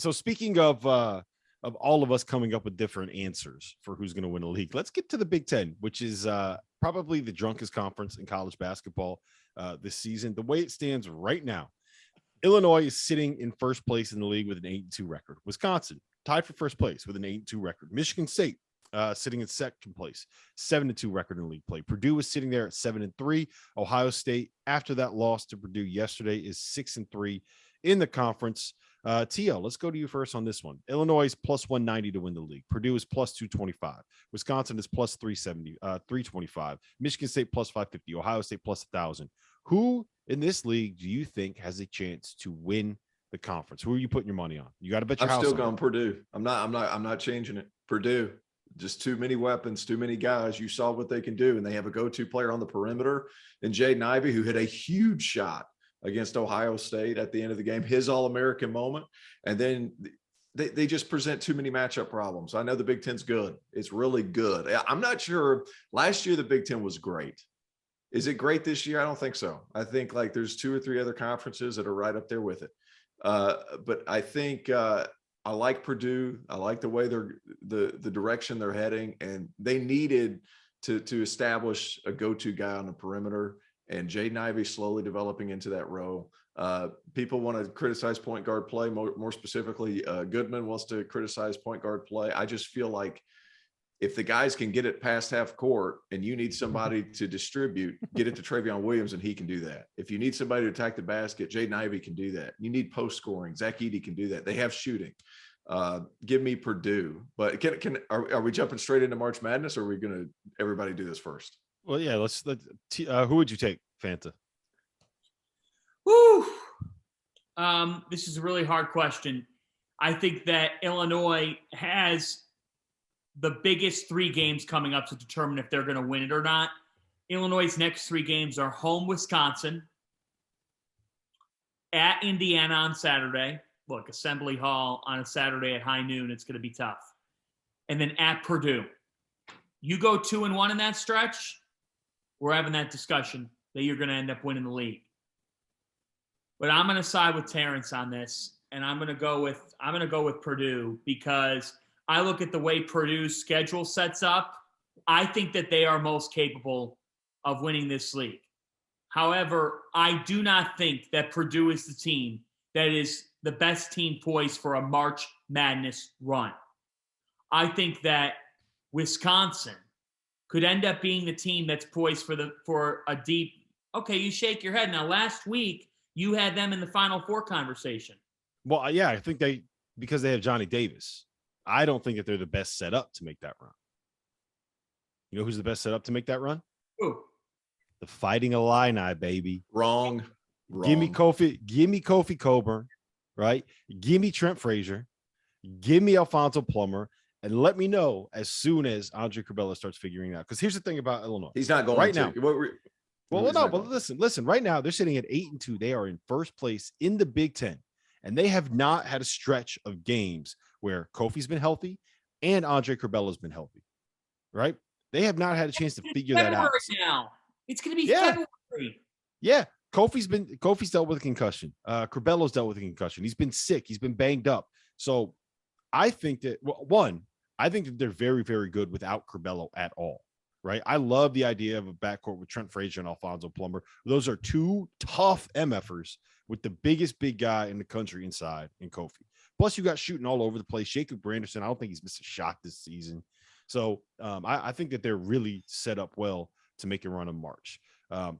So speaking of all of us coming up with different answers for who's going to win the league, let's get to the Big Ten, which is probably the drunkest conference in college basketball this season. The way it stands right now, Illinois is sitting in first place in the league with an 8-2 record. Wisconsin tied for first place with an 8-2 record. Michigan State sitting in second place, 7-2 record in league play. Purdue is sitting there at 7-3. Ohio State, after that loss to Purdue yesterday, is 6-3 in the conference. Tio, let's go to you first on this one. Illinois is plus 190 to win the league. Purdue is plus 225. Wisconsin is plus 370, 325. Michigan State plus 550. Ohio State plus 1,000. Who in this league do you think has a chance to win the conference? Who are you putting your money on? You got to bet your house. I'm still going Purdue. I'm not changing it. Purdue. Just too many weapons, too many guys. You saw what they can do, and they have a go-to player on the perimeter in Jaden Ivey, who hit a huge shot against Ohio State at the end of the game, his All-American moment. And then they just present too many matchup problems. I know the Big Ten's good. It's really good. I'm not sure. Last year, the Big Ten was great. Is it great this year? I don't think so. I think like there's 2 or 3 other conferences that are right up there with it. But I think I like Purdue. I like the way the direction they're heading, and they needed to establish a go-to guy on the perimeter. And Jaden Ivey slowly developing into that role. People want to criticize point guard play. More specifically, Goodman wants to criticize point guard play. I just feel like if the guys can get it past half court and you need somebody to distribute, get it to Travion Williams and he can do that. If you need somebody to attack the basket, Jaden Ivey can do that. You need post scoring. Zach Edey can do that. They have shooting. Give me Purdue. But are we jumping straight into March Madness, or are we going to everybody do this first? Well, yeah, let's who would you take, Fanta? Woo! This is a really hard question. I think that Illinois has the biggest 3 games coming up to determine if they're going to win it or not. Illinois' next 3 games are home Wisconsin, at Indiana on Saturday. Look, Assembly Hall on a Saturday at high noon, it's going to be tough. And then at Purdue. You go 2-1 in that stretch, we're having that discussion that you're going to end up winning the league. But I'm going to side with Terrence on this, and I'm going to go with Purdue, because I look at the way Purdue's schedule sets up. I think that they are most capable of winning this league. However, I do not think that Purdue is the team that is the best team poised for a March Madness run. I think that Wisconsin could end up being the team that's poised for a deep. Okay, you shake your head. Now, last week you had them in the Final Four conversation. Well, yeah, I think because they have Johnny Davis. I don't think that they're the best set up to make that run. You know who's the best set up to make that run? Who? The Fighting Illini, baby. Wrong. Give me Kofi Coburn, right? Give me Trent Frazier. Give me Alfonso Plummer. And let me know as soon as Andre Curbelo starts figuring it out. Because here's the thing about Illinois. He's not going right to. now. But listen. Right now, they're sitting at 8-2. They are in first place in the Big Ten. And they have not had a stretch of games where Kofi's been healthy and Andre Curbelo's been healthy, right? They have not had a chance to figure that out. Now. It's going to be February. Yeah. Kofi's dealt with a concussion. Curbelo's dealt with a concussion. He's been sick. He's been banged up. So I think that, I think that they're very, very good without Curbelo at all, right? I love the idea of a backcourt with Trent Frazier and Alfonso Plummer. Those are 2 tough MFers with the biggest big guy in the country inside in Kofi. Plus, you got shooting all over the place. Jacob Branderson, I don't think he's missed a shot this season. So I think that they're really set up well to make a run in March.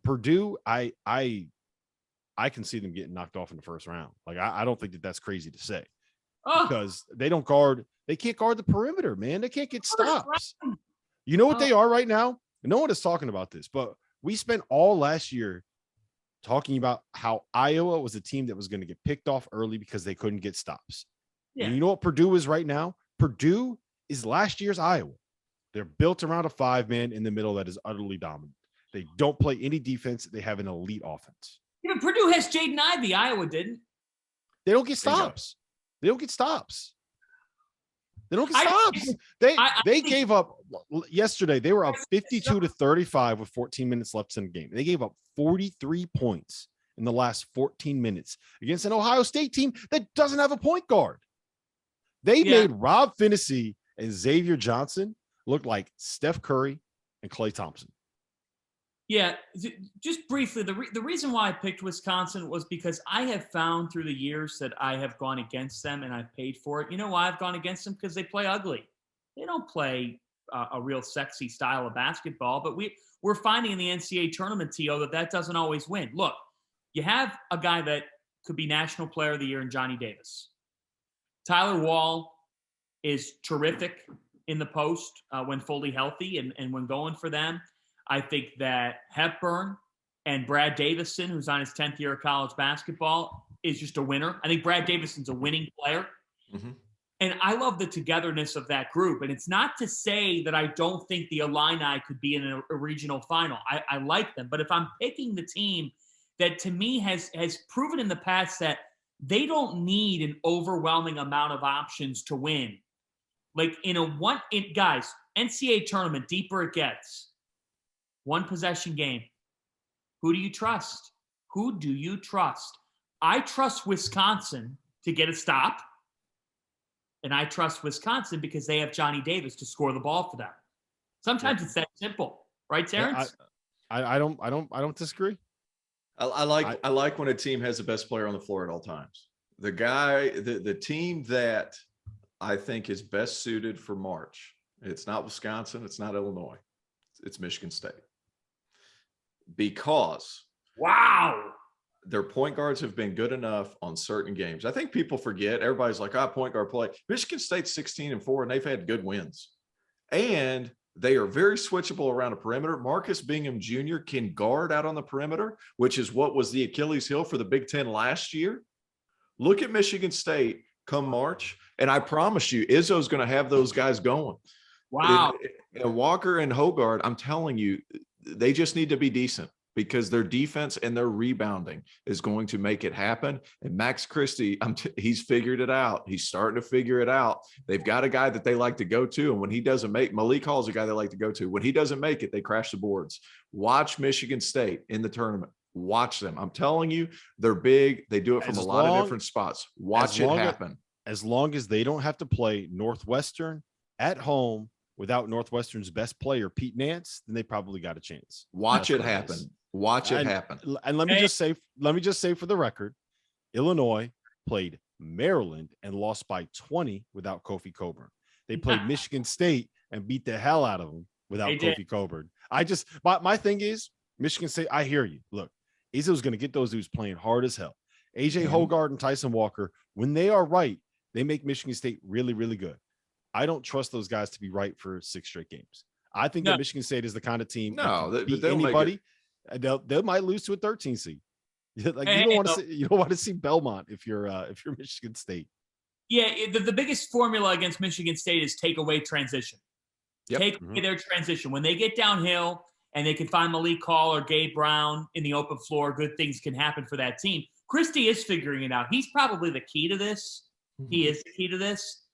Purdue, I can see them getting knocked off in the first round. Like, I don't think that that's crazy to say. Because they can't guard the perimeter, man. They can't get stops. You know what they are right now? No one is talking about this, but we spent all last year talking about how Iowa was a team that was going to get picked off early because they couldn't get stops. Yeah. And you know what Purdue is right now? Purdue is last year's Iowa. They're built around a 5-man in the middle that is utterly dominant. They don't play any defense. They have an elite offense. Yeah, but Purdue has Jaden Ivey. Iowa didn't. They don't get stops. They don't get stops. They gave up yesterday. They were up 52-35 with 14 minutes left in the game. They gave up 43 points in the last 14 minutes against an Ohio State team that doesn't have a point guard. They made Rob Finney and Xavier Johnson look like Steph Curry and Klay Thompson. Yeah, just briefly, the reason why I picked Wisconsin was because I have found through the years that I have gone against them and I've paid for it. You know why I've gone against them? Because they play ugly. They don't play a real sexy style of basketball, but we're finding in the NCAA tournament, T.O., that doesn't always win. Look, you have a guy that could be National Player of the Year in Johnny Davis. Tyler Wall is terrific in the post when fully healthy and when going for them. I think that Hepburn and Brad Davison, who's on his 10th year of college basketball, is just a winner. I think Brad Davison's a winning player. Mm-hmm. And I love the togetherness of that group. And it's not to say that I don't think the Illini could be in a regional final. I like them. But if I'm picking the team that to me has proven in the past that they don't need an overwhelming amount of options to win. Like guys, NCAA tournament, deeper it gets. One possession game. Who do you trust? Who do you trust? I trust Wisconsin to get a stop. And I trust Wisconsin because they have Johnny Davis to score the ball for them. Sometimes it's that simple, right, Terrence? I don't disagree. I like when a team has the best player on the floor at all times. The team that I think is best suited for March. It's not Wisconsin. It's not Illinois. It's Michigan State. Because their point guards have been good enough on certain games. I think people forget. Everybody's like, point guard play. Michigan State's 16-4, and they've had good wins. And they are very switchable around a perimeter. Marcus Bingham Jr. can guard out on the perimeter, which is what was the Achilles heel for the Big Ten last year. Look at Michigan State come March, and I promise you, Izzo's going to have those guys going. Wow. And Walker and Hoggard, I'm telling you, they just need to be decent because their defense and their rebounding is going to make it happen. And Max Christie, he's figured it out. He's starting to figure it out. They've got a guy that they like to go to. And when he doesn't make, Malik Hall's a guy they like to go to. When he doesn't make it, they crash the boards. Watch Michigan State in the tournament. Watch them. I'm telling you, they're big. They do it from a lot of different spots. Watch it happen. As long as they don't have to play Northwestern at home without Northwestern's best player, Pete Nance, then they probably got a chance. Watch it happen. Watch it happen. And let me just say for the record, Illinois played Maryland and lost by 20 without Kofi Cockburn. They played Michigan State and beat the hell out of them without Kofi Cockburn. My thing is, Michigan State, I hear you. Look, Izzo's going to get those dudes playing hard as hell. AJ Hoggard and Tyson Walker, when they are right, they make Michigan State really, really good. I don't trust those guys to be right for 6 straight games. I think that Michigan State is the kind of team that beat anybody. They might lose to a 13 seed. Like you don't want to see Belmont if you're Michigan State. Yeah, the biggest formula against Michigan State is take away transition. Yep. Take away their transition. When they get downhill and they can find Malik Hall or Gabe Brown in the open floor, good things can happen for that team. Christie is figuring it out. He's probably the key to this. He is the key to this.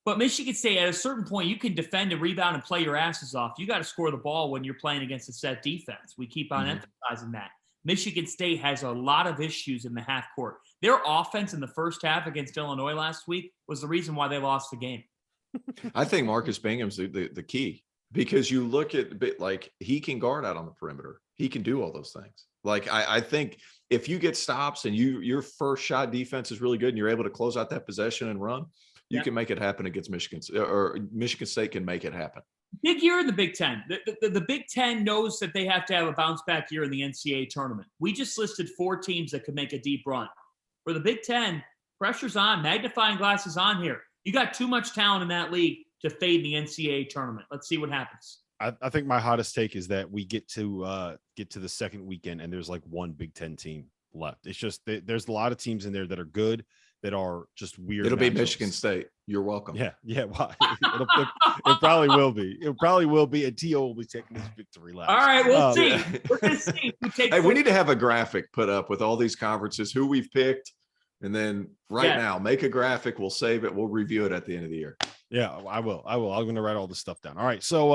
But Michigan State, at a certain point, you can defend and rebound and play your asses off. You got to score the ball when you're playing against a set defense. We keep on emphasizing that. Michigan State has a lot of issues in the half court. Their offense in the first half against Illinois last week was the reason why they lost the game. I think Marcus Bingham's the key because you look at he can guard out on the perimeter. He can do all those things. I think if you get stops and your first shot defense is really good and you're able to close out that possession and run, you can make it happen against Michigan, or Michigan State can make it happen. Big year in the Big Ten. The Big Ten knows that they have to have a bounce back year in the NCAA tournament. We just listed 4 teams that could make a deep run. For the Big Ten, pressure's on, magnifying glasses on here. You got too much talent in that league to fade the NCAA tournament. Let's see what happens. I think my hottest take is that we get to the second weekend and there's like one Big Ten team left. It's just there's a lot of teams in there that are good, that are just weird. It'll be Michigan State. You're welcome. Yeah. Well, it probably will be. It probably will be. And T.O. will be taking this victory lap. All right, we'll see. We're going to see. We need to have a graphic put up with all these conferences, who we've picked, and then now make a graphic. We'll save it. We'll review it at the end of the year. Yeah, I will. I'm going to write all this stuff down. All right, so